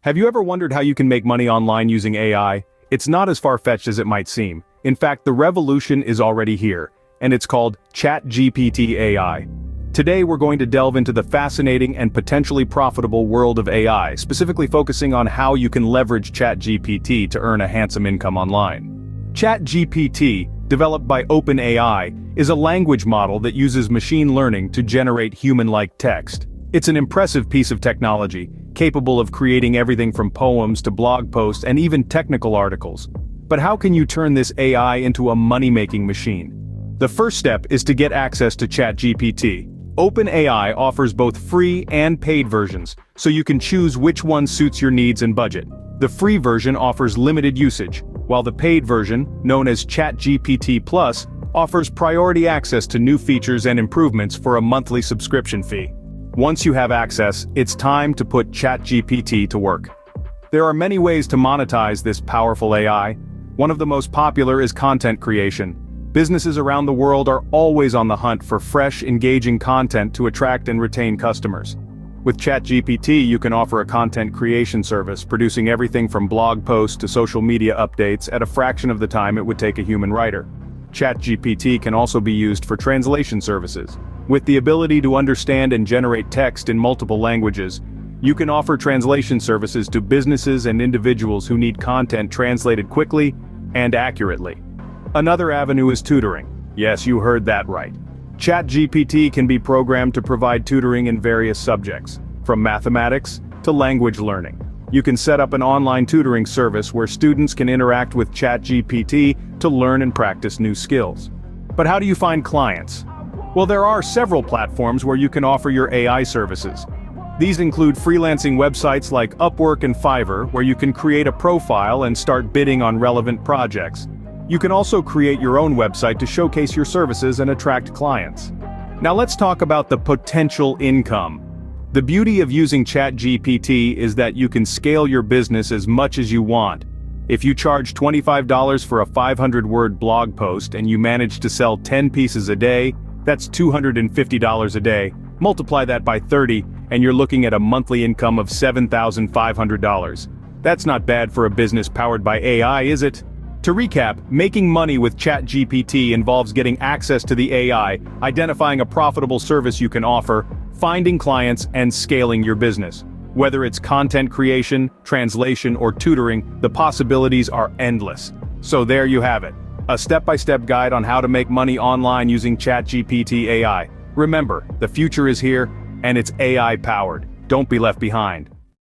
Have you ever wondered how you can make money online using AI? It's not as far-fetched as it might seem. In fact, the revolution is already here, and it's called ChatGPT AI. Today we're going to delve into the fascinating and potentially profitable world of AI, specifically focusing on how you can leverage ChatGPT to earn a handsome income online. ChatGPT, developed by OpenAI, is a language model that uses machine learning to generate human-like text. It's an impressive piece of technology, capable of creating everything from poems to blog posts and even technical articles. But how can you turn this AI into a money-making machine? The first step is to get access to ChatGPT. OpenAI offers both free and paid versions, so you can choose which one suits your needs and budget. The free version offers limited usage, while the paid version, known as ChatGPT Plus, offers priority access to new features and improvements for a monthly subscription fee. Once you have access, it's time to put ChatGPT to work. There are many ways to monetize this powerful AI. One of the most popular is content creation. Businesses around the world are always on the hunt for fresh, engaging content to attract and retain customers. With ChatGPT, you can offer a content creation service, producing everything from blog posts to social media updates at a fraction of the time it would take a human writer. ChatGPT can also be used for translation services. With the ability to understand and generate text in multiple languages, you can offer translation services to businesses and individuals who need content translated quickly and accurately. Another avenue is tutoring. Yes, you heard that right. ChatGPT can be programmed to provide tutoring in various subjects, from mathematics to language learning. You can set up an online tutoring service where students can interact with ChatGPT to learn and practice new skills. But how do you find clients? Well, there are several platforms where you can offer your AI services. These include freelancing websites like Upwork and Fiverr, where you can create a profile and start bidding on relevant projects. You can also create your own website to showcase your services and attract clients. Now let's talk about the potential income. The beauty of using ChatGPT is that you can scale your business as much as you want. If you charge $25 for a 500-word blog post and you manage to sell 10 pieces a day, that's $250 a day. Multiply that by 30, and you're looking at a monthly income of $7,500. That's not bad for a business powered by AI, is it? To recap, making money with ChatGPT involves getting access to the AI, identifying a profitable service you can offer, finding clients, and scaling your business. Whether it's content creation, translation, or tutoring, the possibilities are endless. So there you have it. A step-by-step guide on how to make money online using ChatGPT AI. Remember, the future is here, and it's AI-powered. Don't be left behind.